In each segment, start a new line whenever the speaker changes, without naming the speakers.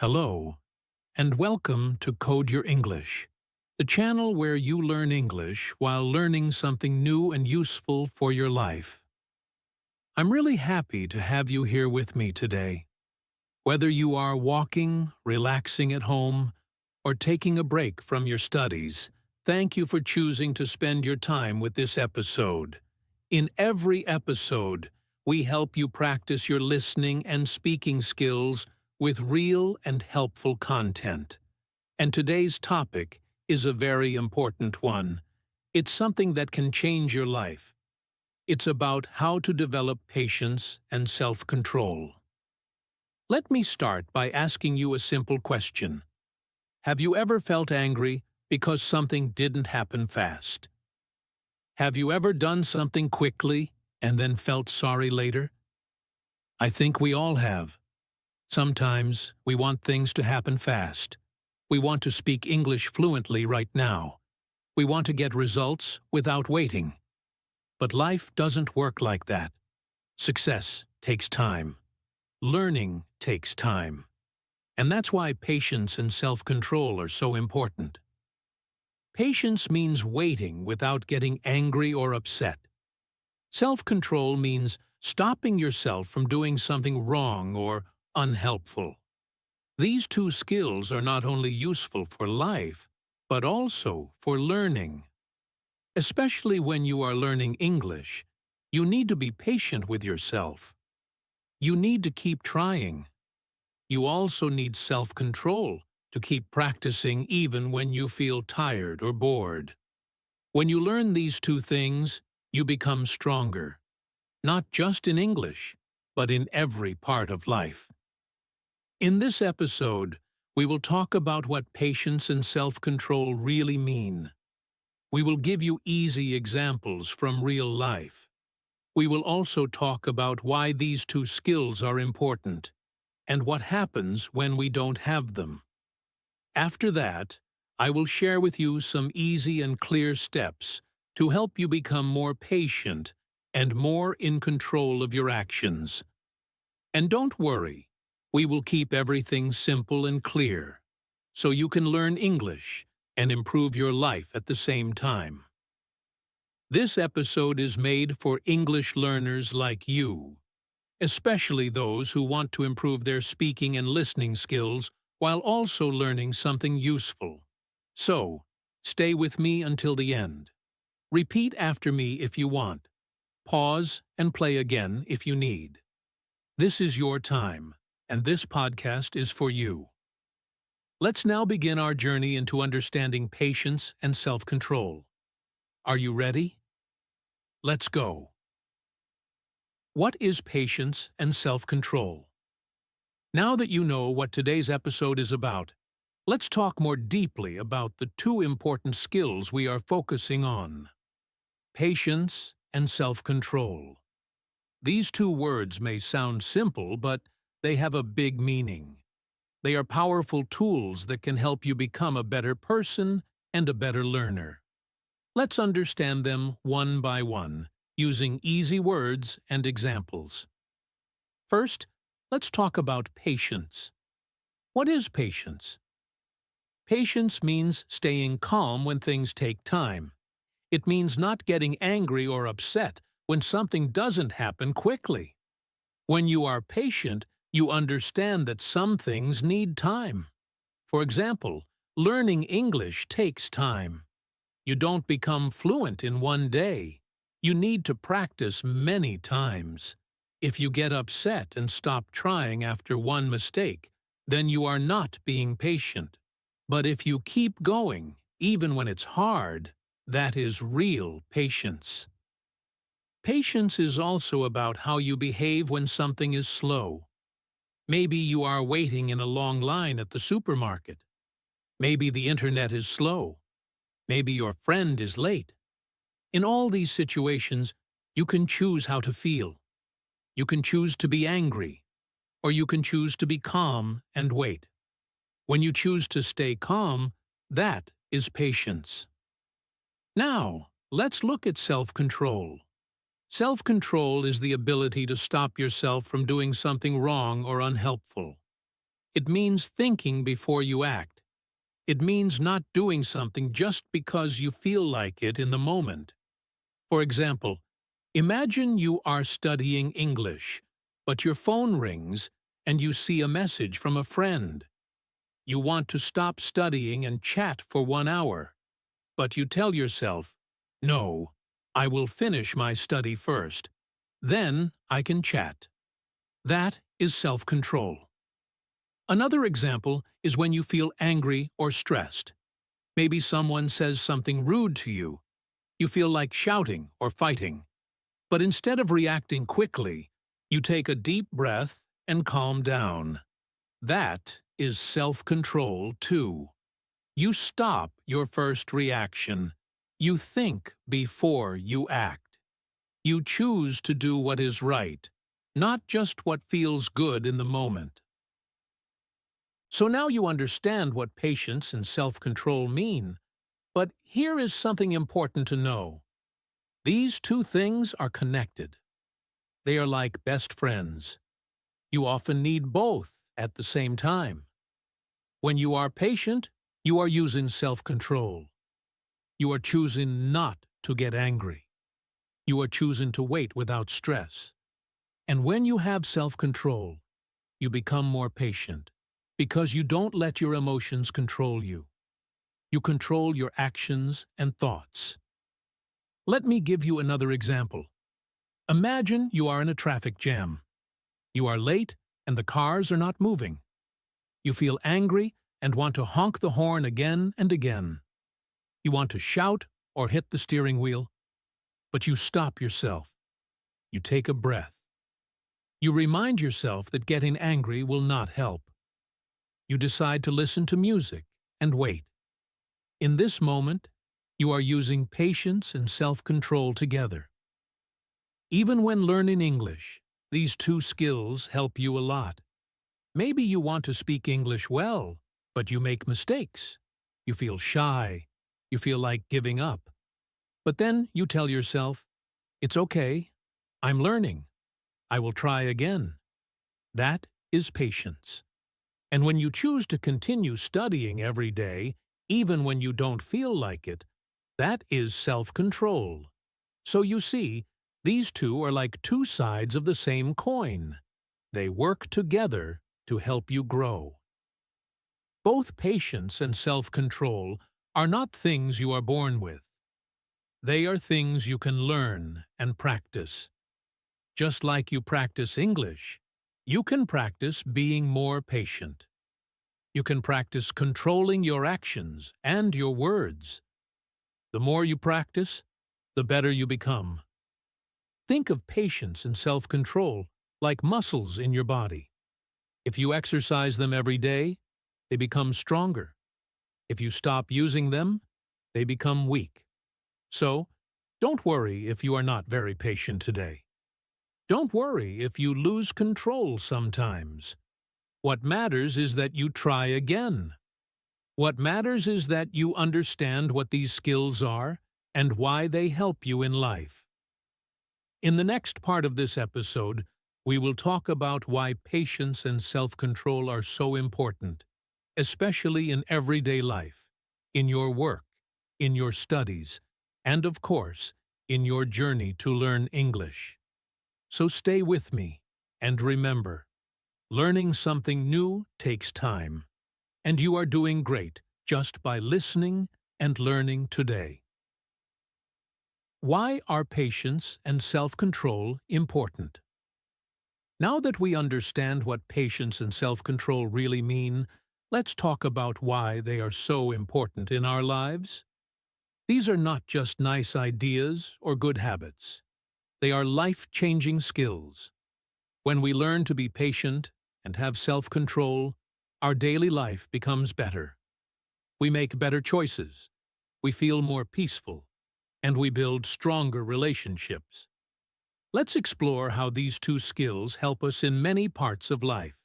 Hello, and welcome to Code Your English, the channel where you learn English while learning something new and useful for your life. I'm really happy to have you here with me today. Whether you are walking, relaxing at home, or taking a break from your studies, thank you for choosing to spend your time with this episode. In every episode, we help you practice your listening and speaking skills with real and helpful content. And today's topic is a very important one. It's something that can change your life. It's about how to develop patience and self-control. Let me start by asking you a simple question. Have you ever felt angry because something didn't happen fast? Have you ever done something quickly and then felt sorry later? I think we all have. Sometimes we want things to happen fast. We want to speak English fluently right now. We want to get results without waiting. But life doesn't work like that. Success takes time. Learning takes time. And that's why patience and self-control are so important. Patience means waiting without getting angry or upset. Self-control means stopping yourself from doing something wrong or unhelpful. These two skills are not only useful for life, but also for learning. Especially when you are learning English, you need to be patient with yourself. You need to keep trying. You also need self-control to keep practicing even when you feel tired or bored. When you learn these two things, you become stronger, not just in English, but in every part of life. In this episode, we will talk about what patience and self-control really mean. We will give you easy examples from real life. We will also talk about why these two skills are important and what happens when we don't have them. After that, I will share with you some easy and clear steps to help you become more patient and more in control of your actions. And don't worry, we will keep everything simple and clear, so you can learn English and improve your life at the same time. This episode is made for English learners like you, especially those who want to improve their speaking and listening skills while also learning something useful. So, stay with me until the end. Repeat after me if you want. Pause and play again if you need. This is your time, and this podcast is for you. Let's now begin our journey into understanding patience and self-control. Are you ready? Let's go. What is patience and self-control? Now that you know what today's episode is about, let's talk more deeply about the two important skills we are focusing on: patience and self-control. These two words may sound simple, but they have a big meaning. They are powerful tools that can help you become a better person and a better learner. Let's understand them one by one, using easy words and examples. First, let's talk about patience. What is patience? Patience means staying calm when things take time. It means not getting angry or upset when something doesn't happen quickly. When you are patient, you understand that some things need time. For example, learning English takes time. You don't become fluent in one day. You need to practice many times. If you get upset and stop trying after one mistake, then you are not being patient. But if you keep going, even when it's hard, that is real patience. Patience is also about how you behave when something is slow. Maybe you are waiting in a long line at the supermarket. Maybe the internet is slow. Maybe your friend is late. In all these situations, you can choose how to feel. You can choose to be angry, or you can choose to be calm and wait. When you choose to stay calm, that is patience. Now, let's look at self-control. Self-control is the ability to stop yourself from doing something wrong or unhelpful. It means thinking before you act. It means not doing something just because you feel like it in the moment. For example, imagine you are studying English, but your phone rings and you see a message from a friend. You want to stop studying and chat for 1 hour, but you tell yourself, "No, I will finish my study first. Then I can chat." That is self-control. Another example is when you feel angry or stressed. Maybe someone says something rude to you. You feel like shouting or fighting. But instead of reacting quickly, you take a deep breath and calm down. That is self-control too. You stop your first reaction. You think before you act. You choose to do what is right, not just what feels good in the moment. So now you understand what patience and self-control mean. But here is something important to know. These two things are connected. They are like best friends. You often need both at the same time. When you are patient, you are using self-control. You are choosing not to get angry. You are choosing to wait without stress. And when you have self-control, you become more patient because you don't let your emotions control you. You control your actions and thoughts. Let me give you another example. Imagine you are in a traffic jam. You are late and the cars are not moving. You feel angry and want to honk the horn again and again. You want to shout or hit the steering wheel, but you stop yourself. You take a breath. You remind yourself that getting angry will not help. You decide to listen to music and wait. In this moment, you are using patience and self-control together. Even when learning English, these two skills help you a lot. Maybe you want to speak English well, but you make mistakes. You feel shy. You feel like giving up. But then you tell yourself, "It's okay. I'm learning. I will try again." That is patience. And when you choose to continue studying every day, even when you don't feel like it, that is self-control. So you see, these two are like two sides of the same coin. They work together to help you grow. Both patience and self-control are not things you are born with. They are things you can learn and practice. Just like you practice English, you can practice being more patient. You can practice controlling your actions and your words. The more you practice, the better you become. Think of patience and self-control like muscles in your body. If you exercise them every day, they become stronger. If you stop using them, they become weak. So, don't worry if you are not very patient today. Don't worry if you lose control sometimes. What matters is that you try again. What matters is that you understand what these skills are and why they help you in life. In the next part of this episode, we will talk about why patience and self-control are so important, especially in everyday life, in your work, in your studies, and of course, in your journey to learn English. So stay with me, and remember, learning something new takes time, and you are doing great just by listening and learning today. Why are patience and self-control important? Now that we understand what patience and self-control really mean, let's talk about why they are so important in our lives. These are not just nice ideas or good habits. They are life-changing skills. When we learn to be patient and have self-control, our daily life becomes better. We make better choices, we feel more peaceful, and we build stronger relationships. Let's explore how these two skills help us in many parts of life.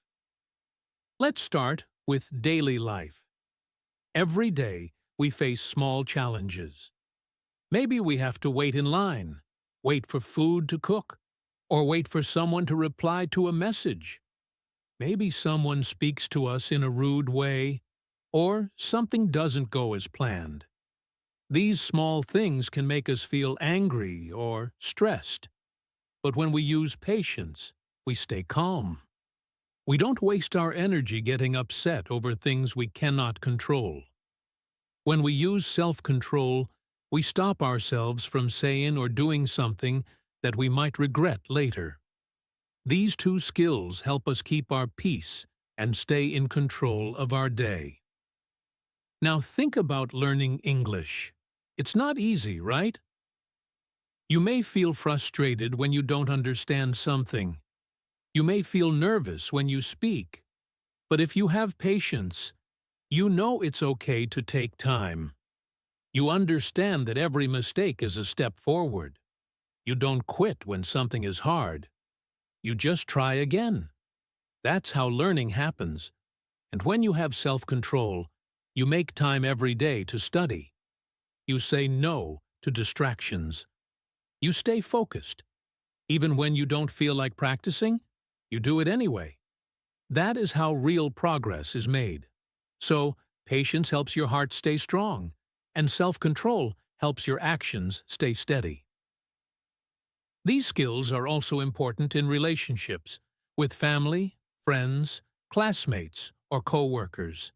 Let's start with daily life. Every day, we face small challenges. Maybe we have to wait in line, wait for food to cook, or wait for someone to reply to a message. Maybe someone speaks to us in a rude way, or something doesn't go as planned. These small things can make us feel angry or stressed. But when we use patience, we stay calm. We don't waste our energy getting upset over things we cannot control. When we use self-control, we stop ourselves from saying or doing something that we might regret later. These two skills help us keep our peace and stay in control of our day. Now think about learning English. It's not easy, right? You may feel frustrated when you don't understand something. You may feel nervous when you speak. But if you have patience, you know it's okay to take time. You understand that every mistake is a step forward. You don't quit when something is hard. You just try again. That's how learning happens. And when you have self-control, you make time every day to study. You say no to distractions. You stay focused. Even when you don't feel like practicing, you do it anyway. That is how real progress is made. So, patience helps your heart stay strong, and self-control helps your actions stay steady. These skills are also important in relationships, with family, friends, classmates, or co-workers.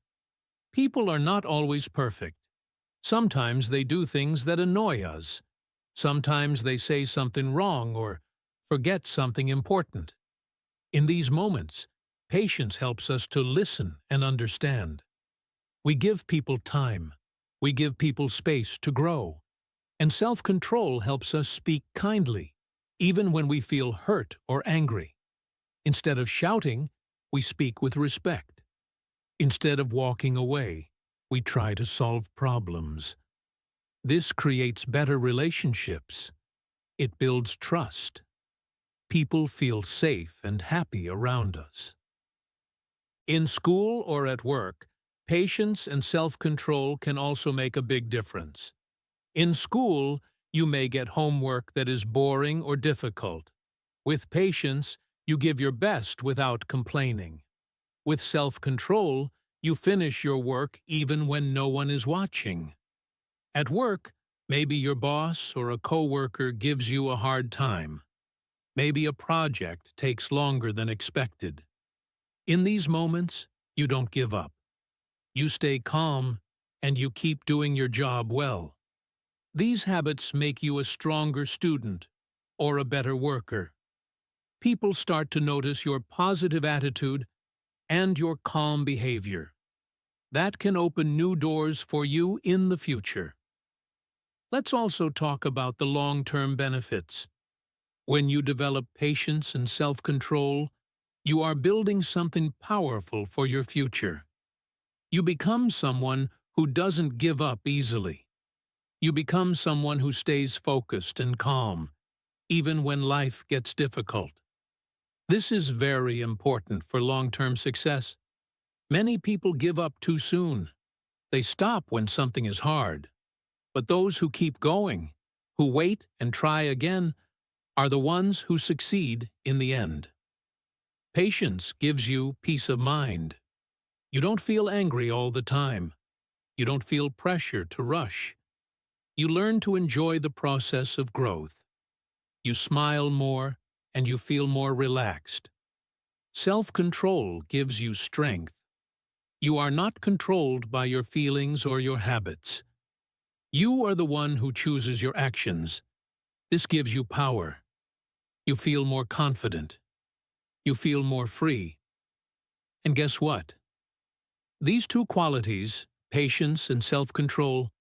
People are not always perfect. Sometimes they do things that annoy us. Sometimes they say something wrong or forget something important. In these moments, patience helps us to listen and understand. We give people time. We give people space to grow. And self-control helps us speak kindly, even when we feel hurt or angry. Instead of shouting, we speak with respect. Instead of walking away, we try to solve problems. This creates better relationships. It builds trust. People feel safe and happy around us. In school or at work, patience and self-control can also make a big difference. In school, you may get homework that is boring or difficult. With patience, you give your best without complaining. With self-control, you finish your work even when no one is watching. At work, maybe your boss or a coworker gives you a hard time. Maybe a project takes longer than expected. In these moments, you don't give up. You stay calm, and you keep doing your job well. These habits make you a stronger student or a better worker. People start to notice your positive attitude and your calm behavior. That can open new doors for you in the future. Let's also talk about the long-term benefits. When you develop patience and self-control, you are building something powerful for your future. You become someone who doesn't give up easily. You become someone who stays focused and calm, even when life gets difficult. This is very important for long-term success. Many people give up too soon. They stop when something is hard. But those who keep going, who wait and try again, are the ones who succeed in the end. Patience gives you peace of mind. You don't feel angry all the time. You don't feel pressure to rush. You learn to enjoy the process of growth. You smile more and you feel more relaxed. Self-control gives you strength. You are not controlled by your feelings or your habits. You are the one who chooses your actions. This gives you power. You feel more confident. You feel more free. And guess what? These two qualities, patience and self-control,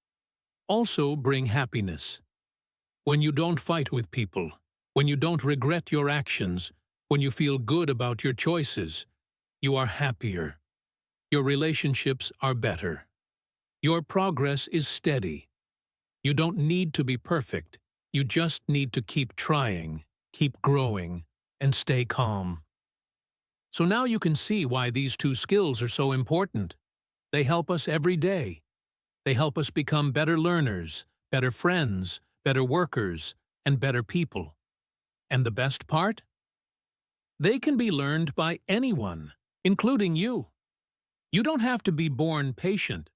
also bring happiness. When you don't fight with people, when you don't regret your actions, when you feel good about your choices, you are happier. Your relationships are better. Your progress is steady. You don't need to be perfect. You just need to keep trying, keep growing, and stay calm. So now you can see why these two skills are so important. They help us every day. They help us become better learners, better friends, better workers, and better people. And the best part? They can be learned by anyone. including you. You don't have to be born patient.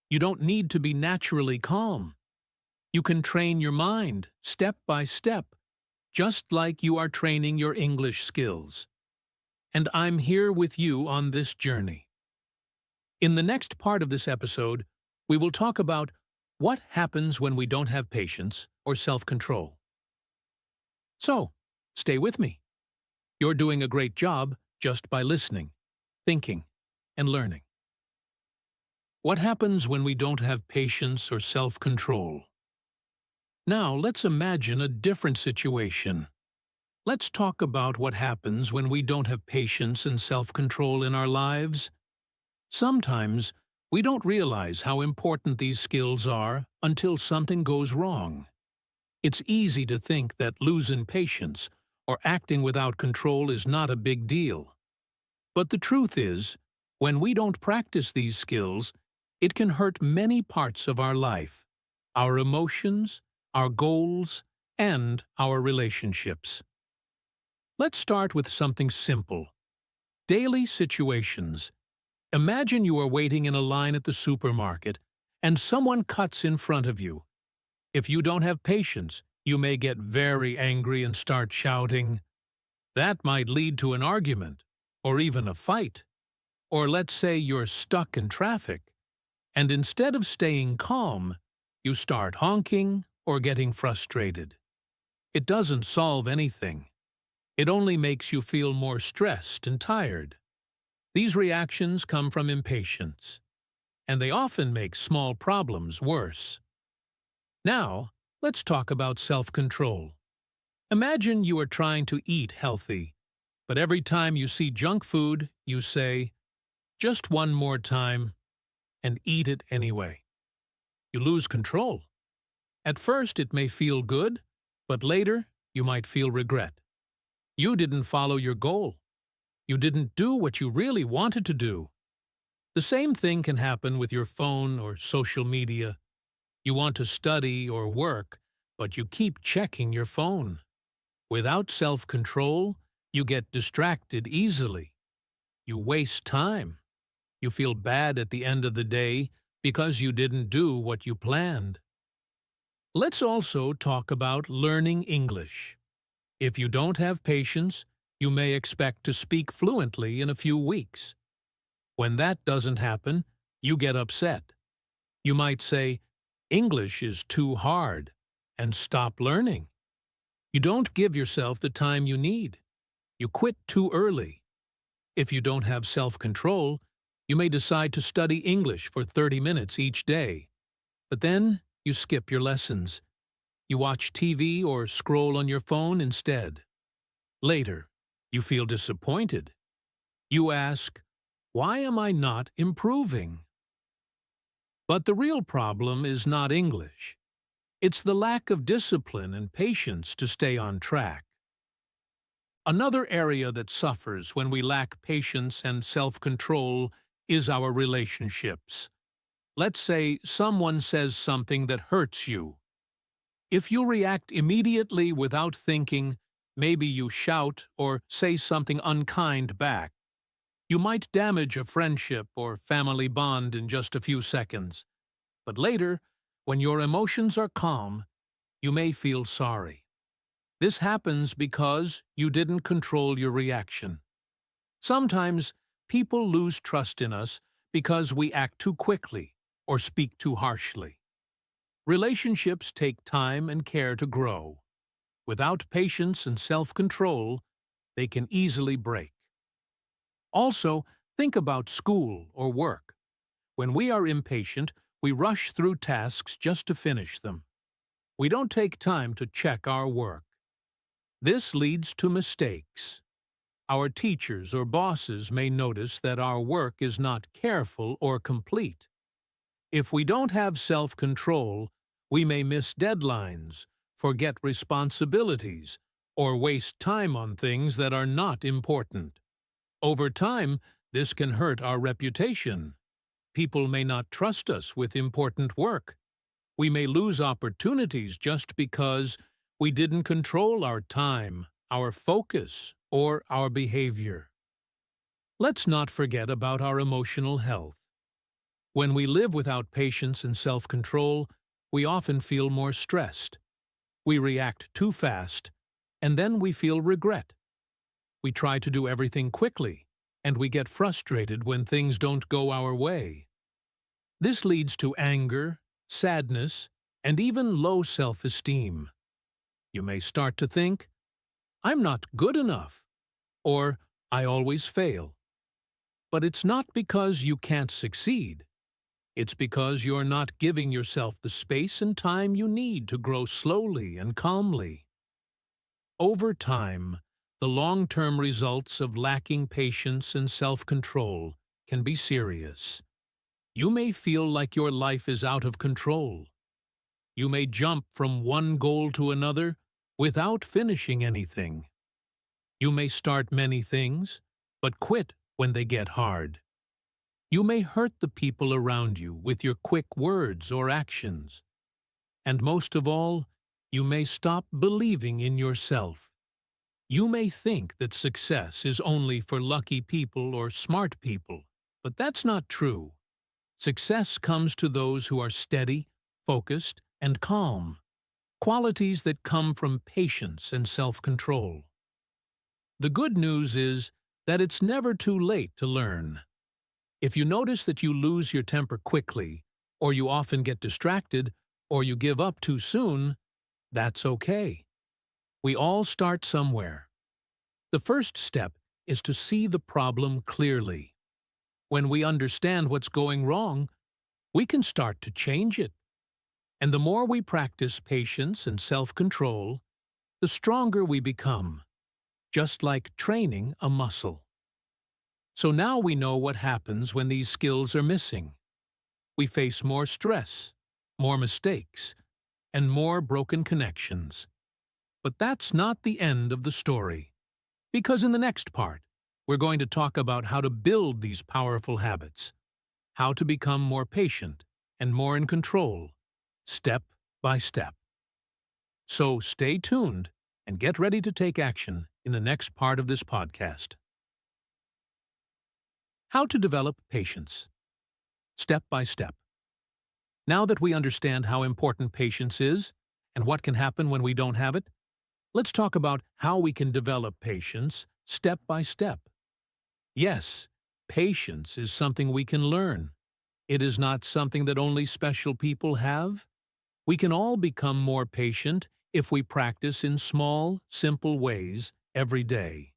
You don't need to be naturally calm. You can train your mind, step by step, just like you are training your English skills. And I'm here with you on this journey. In the next part of this episode, we will talk about what happens when we don't have patience or self-control. So, stay with me. You're doing a great job just by listening, thinking, and learning. What happens when we don't have patience or self-control? Now, let's imagine a different situation. Let's talk about what happens when we don't have patience and self-control in our lives. Sometimes, we don't realize how important these skills are until something goes wrong. It's easy to think that losing patience or acting without control is not a big deal. But the truth is, when we don't practice these skills, it can hurt many parts of our life, our emotions, our goals, and our relationships. Let's start with something simple. Daily situations. Imagine you are waiting in a line at the supermarket, and someone cuts in front of you. If you don't have patience, you may get very angry and start shouting. That might lead to an argument, or even a fight. Or let's say you're stuck in traffic, and instead of staying calm, you start honking or getting frustrated. It doesn't solve anything. It only makes you feel more stressed and tired. These reactions come from impatience, and they often make small problems worse. Now, let's talk about self-control. Imagine you are trying to eat healthy, but every time you see junk food, you say, "Just one more time," and eat it anyway. You lose control. At first it may feel good, but later you might feel regret. You didn't follow your goal. You didn't do what you really wanted to do. The same thing can happen with your phone or social media. You want to study or work, but you keep checking your phone. Without self-control, you get distracted easily. You waste time. You feel bad at the end of the day because you didn't do what you planned. Let's also talk about learning English. If you don't have patience, you may expect to speak fluently in a few weeks. When that doesn't happen, you get upset. You might say, "English is too hard," and stop learning. You don't give yourself the time you need. You quit too early. If you don't have self-control, you may decide to study English for 30 minutes each day. But then you skip your lessons. You watch TV or scroll on your phone instead. Later, you feel disappointed. You ask, "Why am I not improving?" But the real problem is not English. It's the lack of discipline and patience to stay on track. Another area that suffers when we lack patience and self-control is our relationships. Let's say someone says something that hurts you. If you react immediately without thinking, maybe you shout or say something unkind back, you might damage a friendship or family bond in just a few seconds. But later, when your emotions are calm, you may feel sorry. This happens because you didn't control your reaction. Sometimes people lose trust in us because we act too quickly or speak too harshly. Relationships take time and care to grow. Without patience and self-control, they can easily break. Also, think about school or work. When we are impatient, we rush through tasks just to finish them. We don't take time to check our work. This leads to mistakes. Our teachers or bosses may notice that our work is not careful or complete. If we don't have self-control, we may miss deadlines, forget responsibilities, or waste time on things that are not important. Over time, this can hurt our reputation. People may not trust us with important work. We may lose opportunities just because we didn't control our time, our focus, or our behavior. Let's not forget about our emotional health. When we live without patience and self-control, we often feel more stressed. We react too fast, and then we feel regret. We try to do everything quickly, and we get frustrated when things don't go our way. This leads to anger, sadness, and even low self-esteem. You may start to think, "I'm not good enough," or "I always fail." But it's not because you can't succeed. It's because you're not giving yourself the space and time you need to grow slowly and calmly. Over time, the long-term results of lacking patience and self-control can be serious. You may feel like your life is out of control. You may jump from one goal to another without finishing anything. You may start many things, but quit when they get hard. You may hurt the people around you with your quick words or actions. And most of all, you may stop believing in yourself. You may think that success is only for lucky people or smart people, but that's not true. Success comes to those who are steady, focused, and calm, qualities that come from patience and self-control. The good news is that it's never too late to learn. If you notice that you lose your temper quickly, or you often get distracted, or you give up too soon, that's okay. We all start somewhere. The first step is to see the problem clearly. When we understand what's going wrong, we can start to change it. And the more we practice patience and self-control, the stronger we become, just like training a muscle. So now we know what happens when these skills are missing. We face more stress, more mistakes, and more broken connections. But that's not the end of the story, because in the next part, we're going to talk about how to build these powerful habits, how to become more patient and more in control, step by step. So stay tuned and get ready to take action in the next part of this podcast. How to develop patience, step by step. Now that we understand how important patience is and what can happen when we don't have it, let's talk about how we can develop patience step by step. Yes, patience is something we can learn. It is not something that only special people have. We can all become more patient if we practice in small, simple ways every day.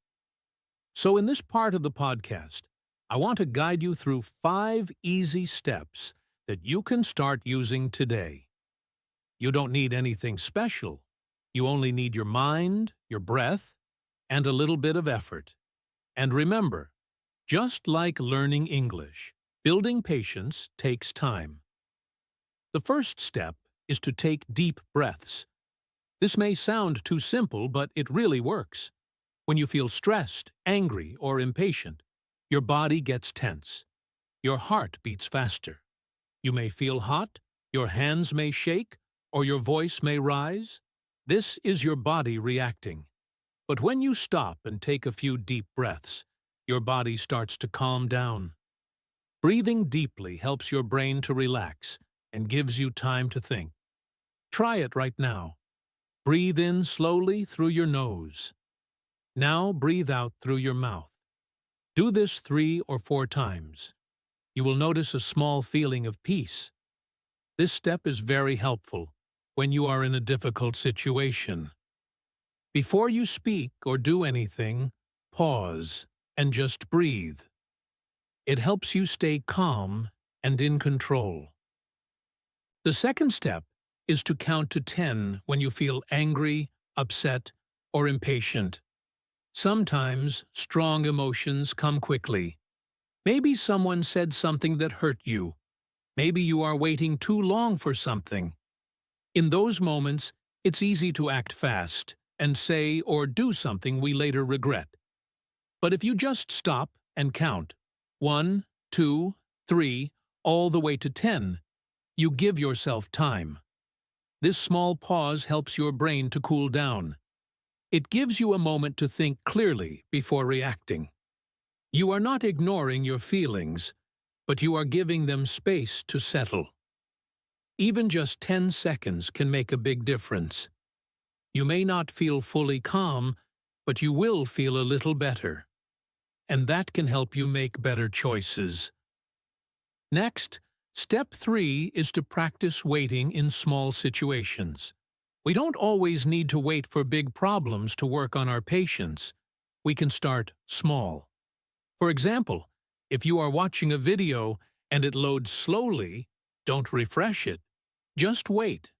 So in this part of the podcast, I want to guide you through 5 easy steps that you can start using today. You don't need anything special. You only need your mind, your breath, and a little bit of effort. And remember, just like learning English, building patience takes time. The first step is to take deep breaths. This may sound too simple, but it really works. When you feel stressed, angry, or impatient, your body gets tense. Your heart beats faster. You may feel hot, your hands may shake, or your voice may rise. This is your body reacting. But when you stop and take a few deep breaths, your body starts to calm down. Breathing deeply helps your brain to relax and gives you time to think. Try it right now. Breathe in slowly through your nose. Now breathe out through your mouth. Do this 3 or 4 times. You will notice a small feeling of peace. This step is very helpful when you are in a difficult situation. Before you speak or do anything, pause and just breathe. It helps you stay calm and in control. The second step is to count to 10 when you feel angry, upset, or impatient. Sometimes strong emotions come quickly. Maybe someone said something that hurt you. Maybe you are waiting too long for something. In those moments, it's easy to act fast and say or do something we later regret. But if you just stop and count 1, 2, 3, all the way to 10, you give yourself time. This small pause helps your brain to cool down. It gives you a moment to think clearly before reacting. You are not ignoring your feelings, but you are giving them space to settle. Even just 10 seconds can make a big difference. You may not feel fully calm, but you will feel a little better. And that can help you make better choices. Next, step 3 is to practice waiting in small situations. We don't always need to wait for big problems to work on our patience. We can start small. For example, if you are watching a video and it loads slowly, don't refresh it. Just wait.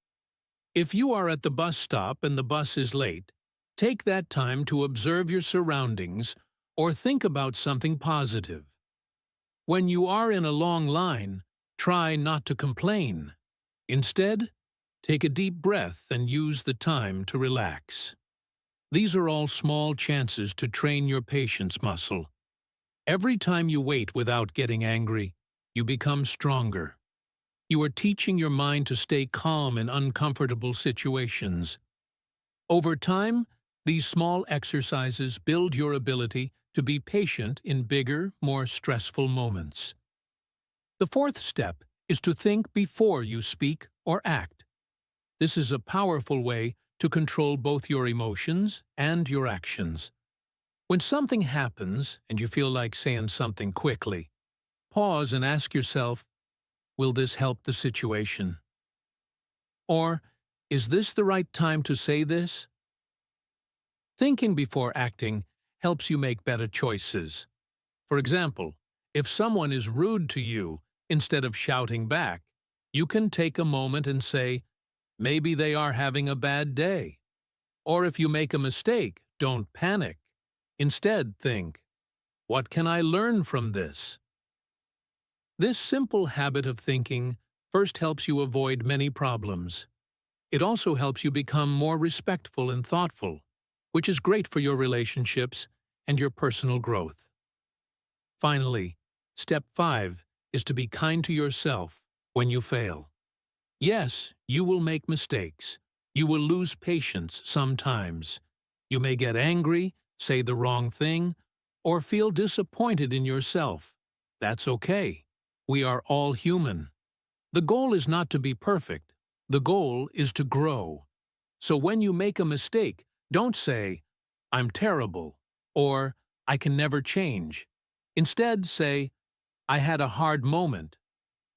If you are at the bus stop and the bus is late, take that time to observe your surroundings or think about something positive. When you are in a long line, try not to complain. Instead, take a deep breath and use the time to relax. These are all small chances to train your patience muscle. Every time you wait without getting angry, you become stronger. You are teaching your mind to stay calm in uncomfortable situations. Over time, these small exercises build your ability to be patient in bigger, more stressful moments. The fourth step is to think before you speak or act. This is a powerful way to control both your emotions and your actions. When something happens and you feel like saying something quickly, pause and ask yourself, will this help the situation? Or, is this the right time to say this? Thinking before acting helps you make better choices. For example, if someone is rude to you, instead of shouting back, you can take a moment and say, maybe they are having a bad day. Or if you make a mistake, don't panic. Instead, think, what can I learn from this? This simple habit of thinking first helps you avoid many problems. It also helps you become more respectful and thoughtful, which is great for your relationships and your personal growth. Finally, step 5 is to be kind to yourself when you fail. Yes, you will make mistakes. You will lose patience sometimes. You may get angry, say the wrong thing, or feel disappointed in yourself. That's okay. We are all human. The goal is not to be perfect. The goal is to grow. So when you make a mistake, don't say, I'm terrible, or I can never change. Instead, say, I had a hard moment,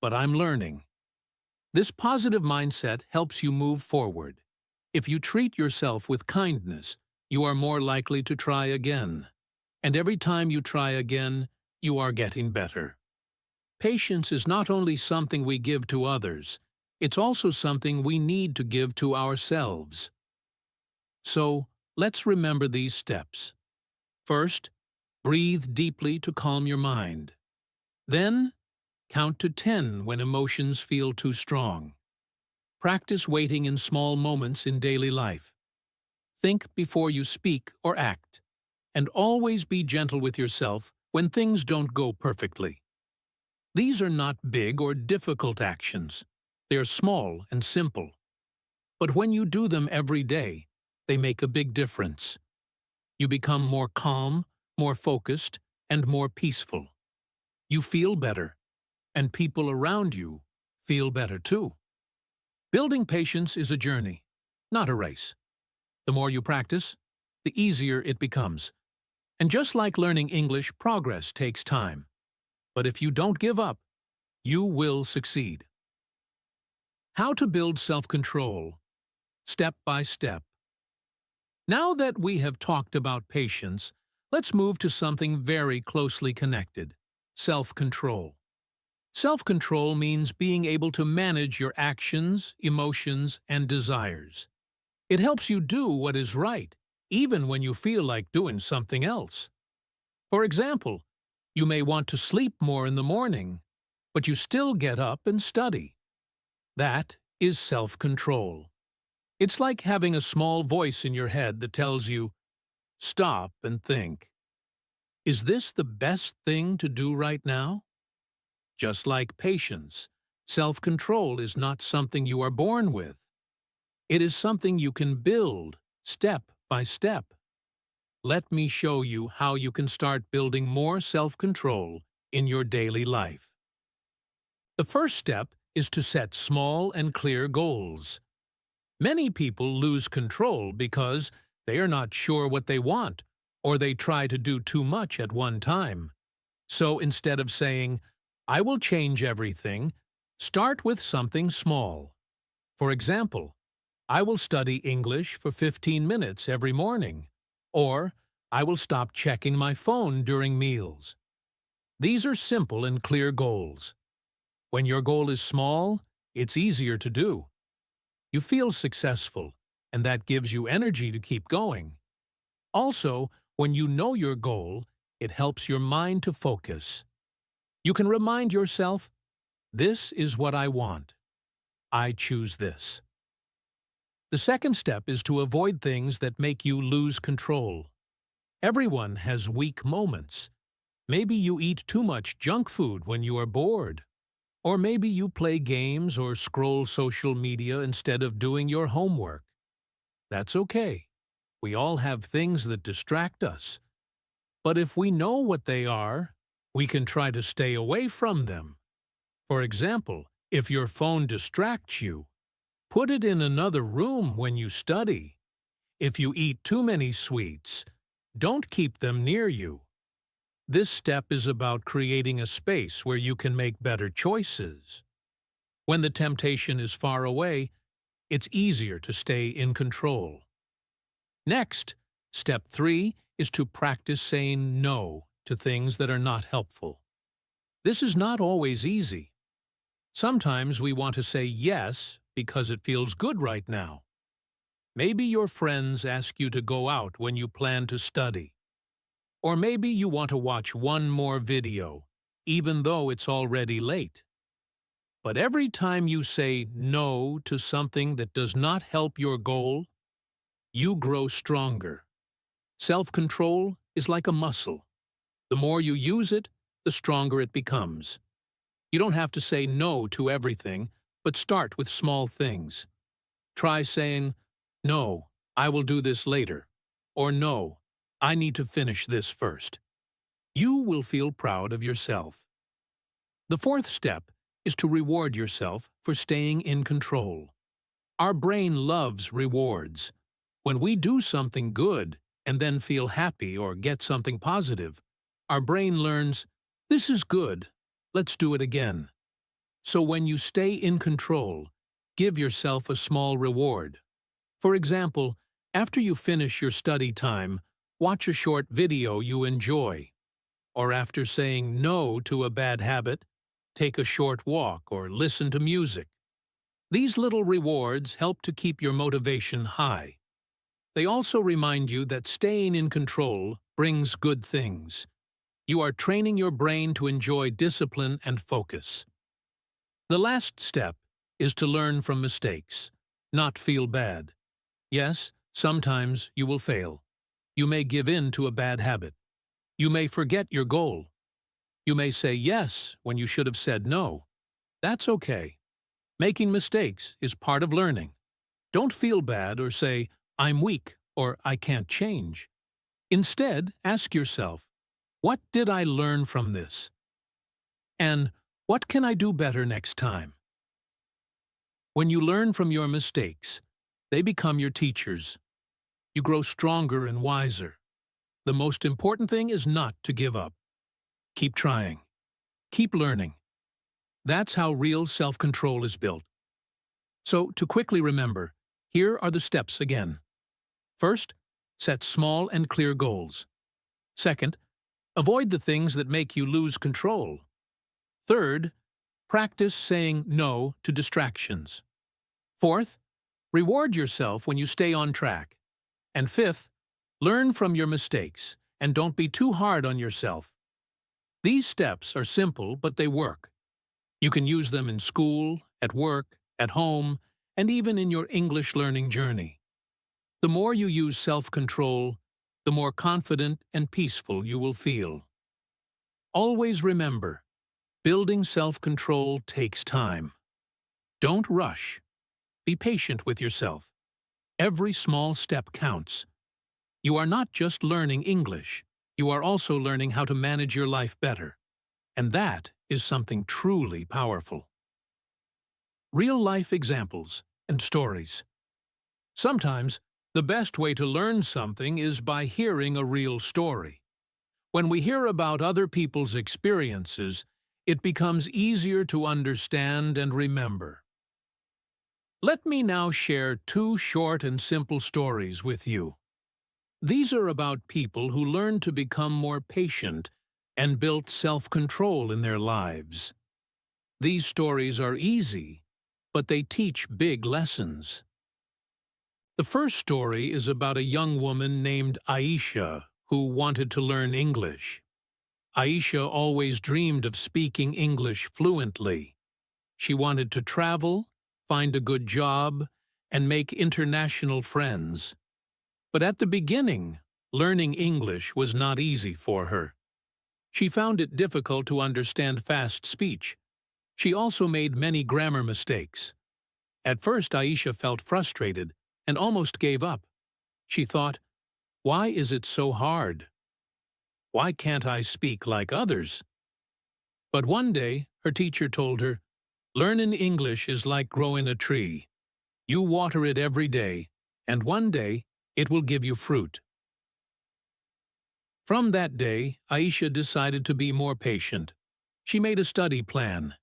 but I'm learning. This positive mindset helps you move forward. If you treat yourself with kindness, you are more likely to try again. And every time you try again, you are getting better. Patience is not only something we give to others, it's also something we need to give to ourselves. So, let's remember these steps. First, breathe deeply to calm your mind. Then, count to 10 when emotions feel too strong. Practice waiting in small moments in daily life. Think before you speak or act. And always be gentle with yourself when things don't go perfectly. These are not big or difficult actions. They are small and simple. But when you do them every day, they make a big difference. You become more calm, more focused, and more peaceful. You feel better, and people around you feel better too. Building patience is a journey, not a race. The more you practice, the easier it becomes. And just like learning English, progress takes time. But if you don't give up, you will succeed. How to build self-control, step by step. Now that we have talked about patience, let's move to something very closely connected: self-control. Self-control means being able to manage your actions, emotions, and desires. It helps you do what is right, even when you feel like doing something else. For example, you may want to sleep more in the morning, but you still get up and study. That is self-control. It's like having a small voice in your head that tells you, stop and think. Is this the best thing to do right now? Just like patience, self-control is not something you are born with. It is something you can build step by step. let me show you how you can start building more self-control in your daily life. The first step is to set small and clear goals. Many people lose control because they are not sure what they want, or they try to do too much at one time. So instead of saying, "I will change everything," start with something small. For example, "I will study English for 15 minutes every morning," or "I will stop checking my phone during meals." These are simple and clear goals. When your goal is small, it's easier to do. You feel successful, and that gives you energy to keep going. Also, when you know your goal, it helps your mind to focus. You can remind yourself, "This is what I want. I choose this." The second step is to avoid things that make you lose control. Everyone has weak moments. Maybe you eat too much junk food when you are bored. Or maybe you play games or scroll social media instead of doing your homework. That's okay. We all have things that distract us. But if we know what they are, we can try to stay away from them. For example, if your phone distracts you, put it in another room when you study. If you eat too many sweets, don't keep them near you. This step is about creating a space where you can make better choices. When the temptation is far away, it's easier to stay in control. Next, step 3 is to practice saying no to things that are not helpful. This is not always easy. Sometimes we want to say yes because it feels good right now. Maybe your friends ask you to go out when you plan to study. Or maybe you want to watch one more video, even though it's already late. But every time you say no to something that does not help your goal, you grow stronger. Self-control is like a muscle. The more you use it, the stronger it becomes. You don't have to say no to everything, but start with small things. Try saying, "No, I will do this later," or "No, I need to finish this first." You will feel proud of yourself. The fourth step is to reward yourself for staying in control. Our brain loves rewards. When we do something good and then feel happy or get something positive, our brain learns, "This is good, let's do it again." So when you stay in control, give yourself a small reward. For example, after you finish your study time, watch a short video you enjoy. Or after saying no to a bad habit, take a short walk or listen to music. These little rewards help to keep your motivation high. They also remind you that staying in control brings good things. You are training your brain to enjoy discipline and focus. The last step is to learn from mistakes, not feel bad. Yes, sometimes you will fail. You may give in to a bad habit. You may forget your goal. You may say yes when you should have said no. That's okay. Making mistakes is part of learning. Don't feel bad or say, "I'm weak," or "I can't change." Instead, ask yourself, "What did I learn from this?" And "What can I do better next time?" When you learn from your mistakes, they become your teachers. You grow stronger and wiser. The most important thing is not to give up. Keep trying. Keep learning. That's how real self-control is built. So, to quickly remember, here are the steps again. First, set small and clear goals. Second, avoid the things that make you lose control. Third, practice saying no to distractions. Fourth, reward yourself when you stay on track. And fifth, learn from your mistakes and don't be too hard on yourself. These steps are simple, but they work. You can use them in school, at work, at home, and even in your English learning journey. The more you use self-control, the more confident and peaceful you will feel. Always remember, building self-control takes time. Don't rush. Be patient with yourself. Every small step counts. You are not just learning English, you are also learning how to manage your life better. And that is something truly powerful. Real-life examples and stories. Sometimes, the best way to learn something is by hearing a real story. When we hear about other people's experiences, it becomes easier to understand and remember. Let me now share two short and simple stories with you. These are about people who learned to become more patient and built self-control in their lives. These stories are easy, but they teach big lessons. The first story is about a young woman named Aisha who wanted to learn English. Aisha always dreamed of speaking English fluently. She wanted to travel, find a good job, and make international friends. But at the beginning, learning English was not easy for her. She found it difficult to understand fast speech. She also made many grammar mistakes. At first, Aisha felt frustrated and almost gave up. She thought, "Why is it so hard? Why can't I speak like others?" But one day, her teacher told her, "Learning English is like growing a tree. You water it every day, and one day it will give you fruit." From that day, Aisha decided to be more patient. She made a study plan.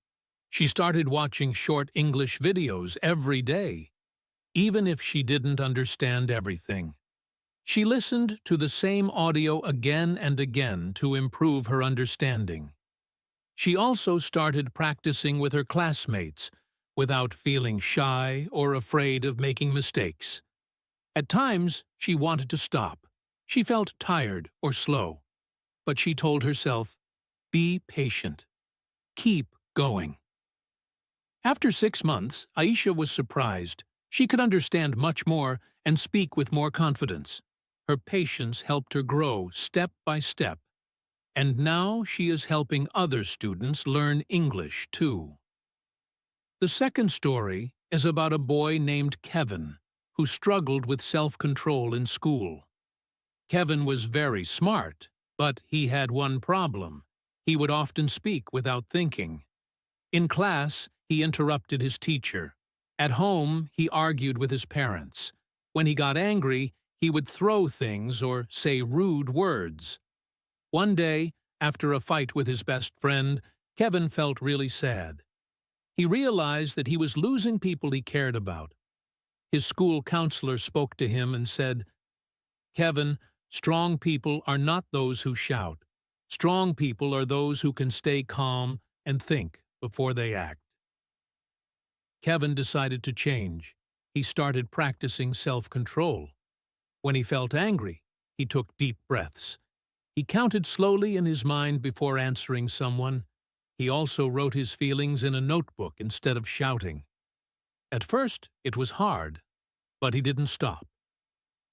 She started watching short English videos every day, even if she didn't understand everything. She listened to the same audio again and again to improve her understanding. She also started practicing with her classmates without feeling shy or afraid of making mistakes. At times, she wanted to stop. She felt tired or slow. But she told herself, "Be patient. Keep going." After 6 months, Aisha was surprised. She could understand much more and speak with more confidence. Her patience helped her grow step by step. And now she is helping other students learn English too. The second story is about a boy named Kevin, who struggled with self-control in school. Kevin was very smart, but he had one problem. He would often speak without thinking. In class, he interrupted his teacher. At home, he argued with his parents. When he got angry, he would throw things or say rude words. One day, after a fight with his best friend, Kevin felt really sad. He realized that he was losing people he cared about. His school counselor spoke to him and said, "Kevin, strong people are not those who shout. Strong people are those who can stay calm and think before they act." Kevin decided to change. He started practicing self-control. When he felt angry, he took deep breaths. He counted slowly in his mind before answering someone. He also wrote his feelings in a notebook instead of shouting. At first, it was hard, but he didn't stop.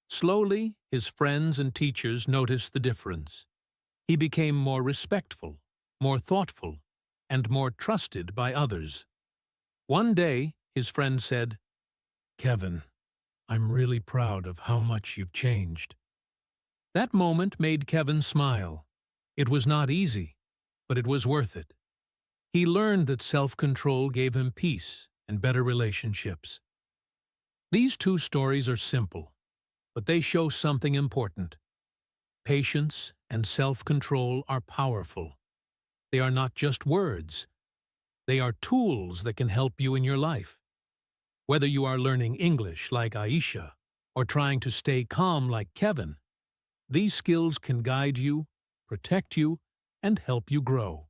Slowly, his friends and teachers noticed the difference. He became more respectful, more thoughtful, and more trusted by others. One day, his friend said, "Kevin, I'm really proud of how much you've changed." That moment made Kevin smile. It was not easy, but it was worth it. He learned that self-control gave him peace and better relationships. These two stories are simple, but they show something important. Patience and self-control are powerful. They are not just words. They are tools that can help you in your life. Whether you are learning English like Aisha or trying to stay calm like Kevin, these skills can guide you, protect you, and help you grow.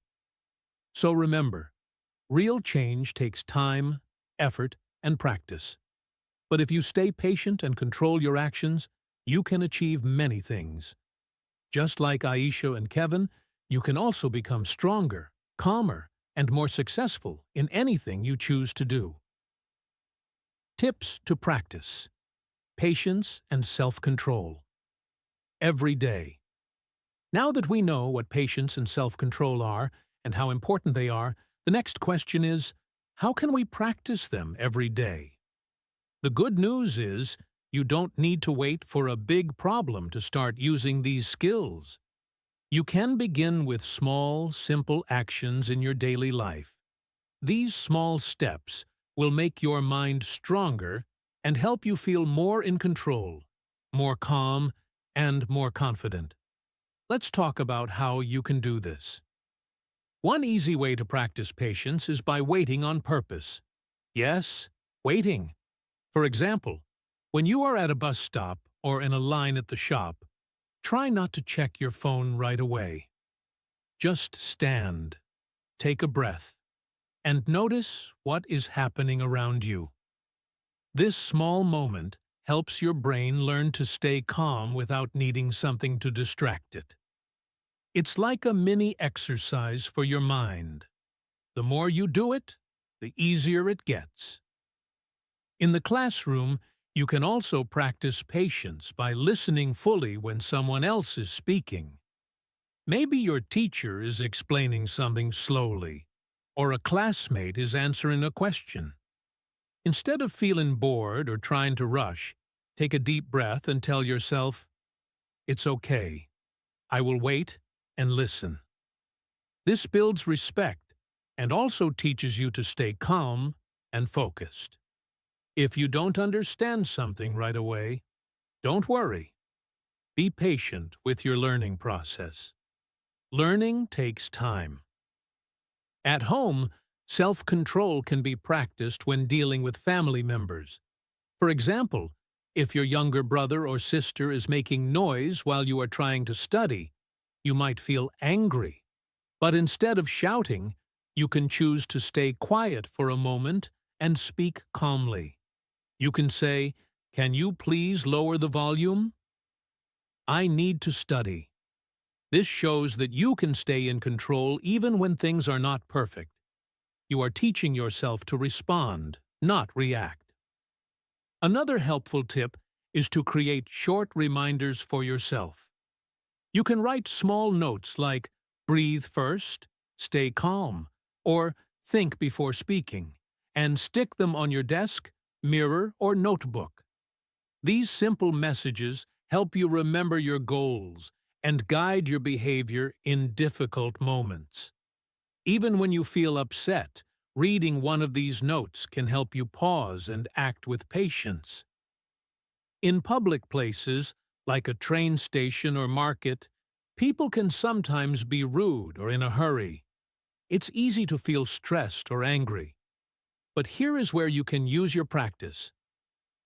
So remember, real change takes time, effort, and practice. But if you stay patient and control your actions, you can achieve many things. Just like Aisha and Kevin, you can also become stronger, calmer, and more successful in anything you choose to do. Tips to practice: patience and self-control. Every day. Now that we know what patience and self-control are and how important they are, the next question is, how can we practice them every day? The good news is, You don't need to wait for a big problem to start using these skills. You can begin with small, simple actions in your daily life. These small steps will make your mind stronger and help you feel more in control, more calm, and more confident. Let's talk about how you can do this. One easy way to practice patience is by waiting on purpose. Yes, waiting. For example, when you are at a bus stop or in a line at the shop, try not to check your phone right away. Just stand, take a breath, and notice what is happening around you. This small moment helps your brain learn to stay calm without needing something to distract it. It's like a mini exercise for your mind. The more you do it, the easier it gets. In the classroom, you can also practice patience by listening fully when someone else is speaking. Maybe your teacher is explaining something slowly, or a classmate is answering a question. Instead of feeling bored or trying to rush, take a deep breath and tell yourself, "It's okay. I will wait and listen." This builds respect and also teaches you to stay calm and focused. If you don't understand something right away, don't worry. Be patient with your learning process. Learning takes time. At home, self-control can be practiced when dealing with family members. For example, if your younger brother or sister is making noise while you are trying to study, you might feel angry. But instead of shouting, you can choose to stay quiet for a moment and speak calmly. You can say, "Can you please lower the volume? I need to study." This shows that you can stay in control even when things are not perfect. You are teaching yourself to respond, not react. Another helpful tip is to create short reminders for yourself. You can write small notes like "breathe first," "stay calm," or "think before speaking," and stick them on your desk, mirror, or notebook. These simple messages help you remember your goals and guide your behavior in difficult moments. Even when you feel upset, reading one of these notes can help you pause and act with patience. In public places, like a train station or market, people can sometimes be rude or in a hurry. It's easy to feel stressed or angry. But here is where you can use your practice.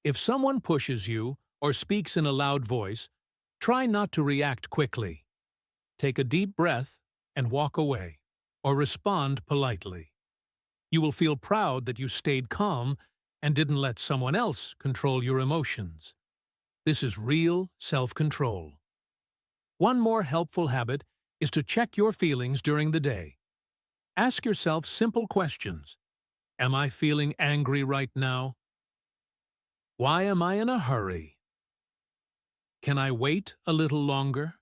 If someone pushes you or speaks in a loud voice, try not to react quickly. Take a deep breath and walk away, or respond politely. You will feel proud that you stayed calm and didn't let someone else control your emotions. This is real self-control. One more helpful habit is to check your feelings during the day. Ask yourself simple questions. Am I feeling angry right now? Why am I in a hurry? Can I wait a little longer?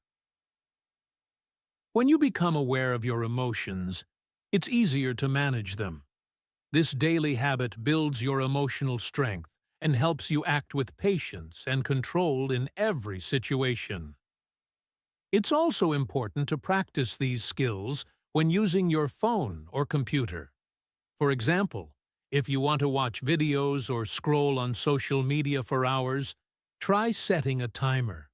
When you become aware of your emotions, it's easier to manage them. This daily habit builds your emotional strength and helps you act with patience and control in every situation. It's also important to practice these skills when using your phone or computer. For example, if you want to watch videos or scroll on social media for hours, try setting a timer.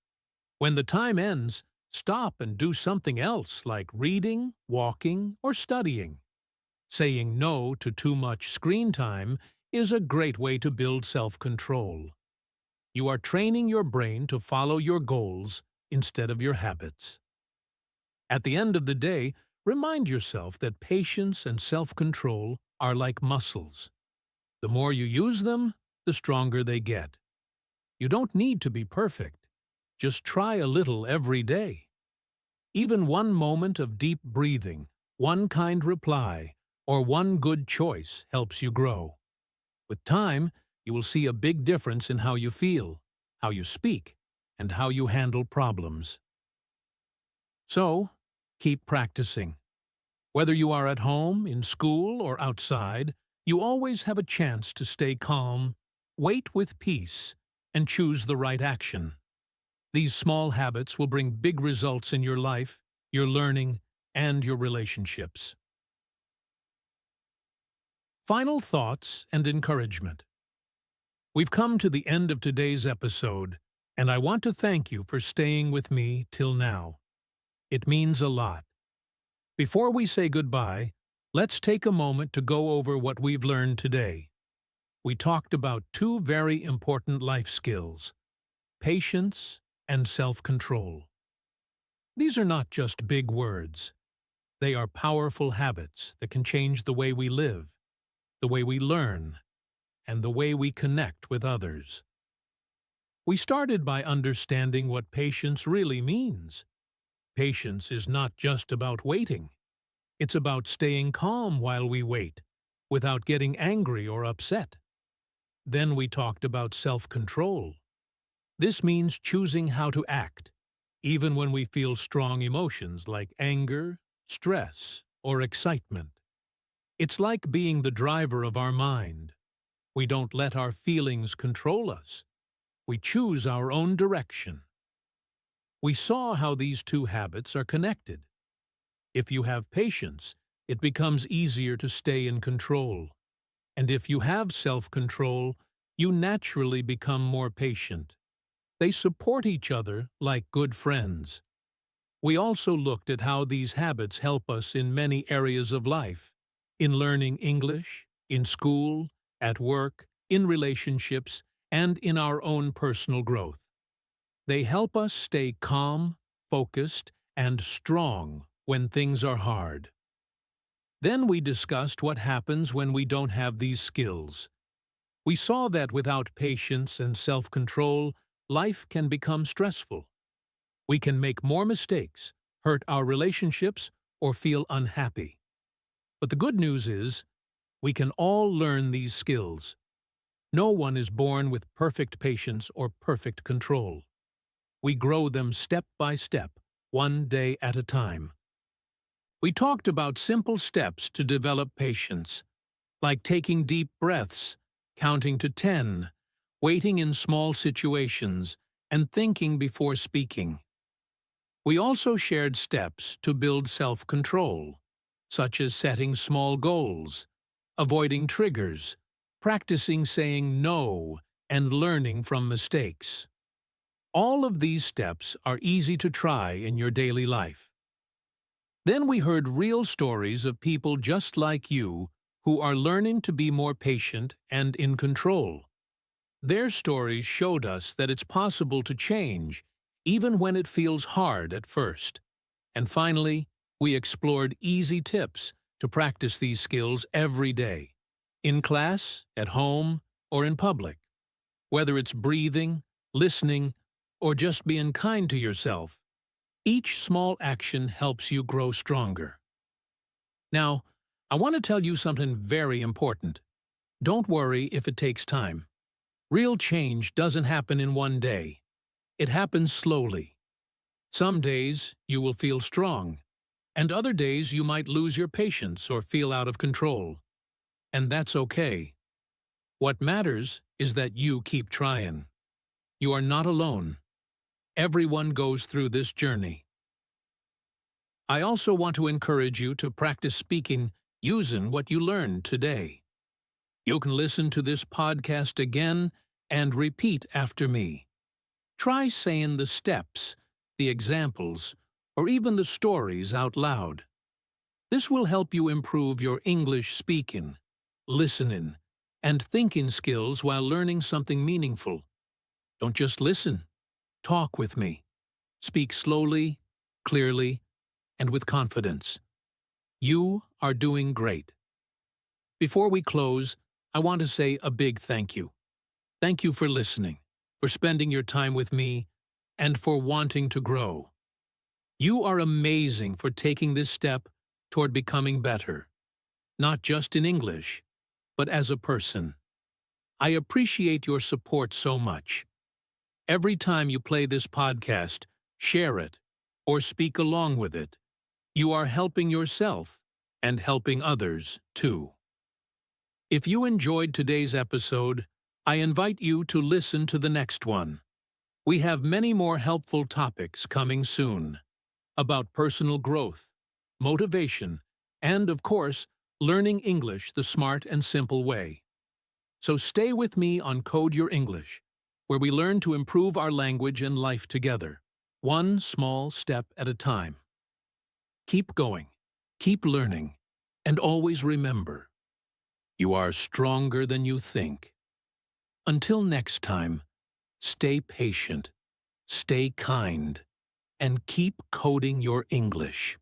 When the time ends, stop and do something else like reading, walking, or studying. Saying no to too much screen time is a great way to build self-control. You are training your brain to follow your goals instead of your habits. At the end of the day, remind yourself that patience and self-control are like muscles. The more you use them, the stronger they get. You don't need to be perfect. Just try a little every day. Even one moment of deep breathing, one kind reply, or one good choice helps you grow. With time, you will see a big difference in how you feel, how you speak, and how you handle problems. So, keep practicing. Whether you are at home, in school, or outside, you always have a chance to stay calm, wait with peace, and choose the right action. These small habits will bring big results in your life, your learning, and your relationships. Final thoughts and encouragement. We've come to the end of today's episode, and I want to thank you for staying with me till now. It means a lot. Before we say goodbye, let's take a moment to go over what we've learned today. We talked about two very important life skills: patience and self-control. These are not just big words. They are powerful habits that can change the way we live, the way we learn, and the way we connect with others. We started by understanding what patience really means. Patience is not just about waiting. It's about staying calm while we wait, without getting angry or upset. Then we talked about self-control. This means choosing how to act, even when we feel strong emotions like anger, stress, or excitement. It's like being the driver of our mind. We don't let our feelings control us. We choose our own direction. We saw how these two habits are connected. If you have patience, it becomes easier to stay in control. And if you have self-control, you naturally become more patient. They support each other like good friends. We also looked at how these habits help us in many areas of life: in learning English, in school, at work, in relationships, and in our own personal growth. They help us stay calm, focused, and strong when things are hard. Then we discussed what happens when we don't have these skills. We saw that without patience and self-control, life can become stressful. We can make more mistakes, hurt our relationships, or feel unhappy. But the good news is, we can all learn these skills. No one is born with perfect patience or perfect control. We grow them step by step, one day at a time. We talked about simple steps to develop patience, like taking deep breaths, counting to 10, waiting in small situations, and thinking before speaking. We also shared steps to build self-control, such as setting small goals, avoiding triggers, practicing saying no, and learning from mistakes. All of these steps are easy to try in your daily life. Then we heard real stories of people just like you who are learning to be more patient and in control. Their stories showed us that it's possible to change, even when it feels hard at first. And finally, we explored easy tips to practice these skills every day, in class, at home, or in public. Whether it's breathing, listening, or just being kind to yourself, each small action helps you grow stronger. Now, I want to tell you something very important. Don't worry if it takes time. Real change doesn't happen in one day. It happens slowly. Some days you will feel strong, and other days you might lose your patience or feel out of control. And that's okay. What matters is that you keep trying. You are not alone. Everyone goes through this journey. I also want to encourage you to practice speaking using what you learned today. You can listen to this podcast again and repeat after me. Try saying the steps, the examples, or even the stories out loud. This will help you improve your English speaking, listening, and thinking skills while learning something meaningful. Don't just listen. Talk with me. Speak slowly, clearly, and with confidence. You are doing great. Before we close, I want to say a big thank you. Thank you for listening, for spending your time with me, and for wanting to grow. You are amazing for taking this step toward becoming better, not just in English, but as a person. I appreciate your support so much. Every time you play this podcast, share it, or speak along with it, you are helping yourself and helping others too. If you enjoyed today's episode, I invite you to listen to the next one. We have many more helpful topics coming soon about personal growth, motivation, and, of course, learning English the smart and simple way. So stay with me on Code Your English, where we learn to improve our language and life together, one small step at a time. Keep going, keep learning, and always remember, you are stronger than you think. Until next time, stay patient, stay kind, and keep coding your English.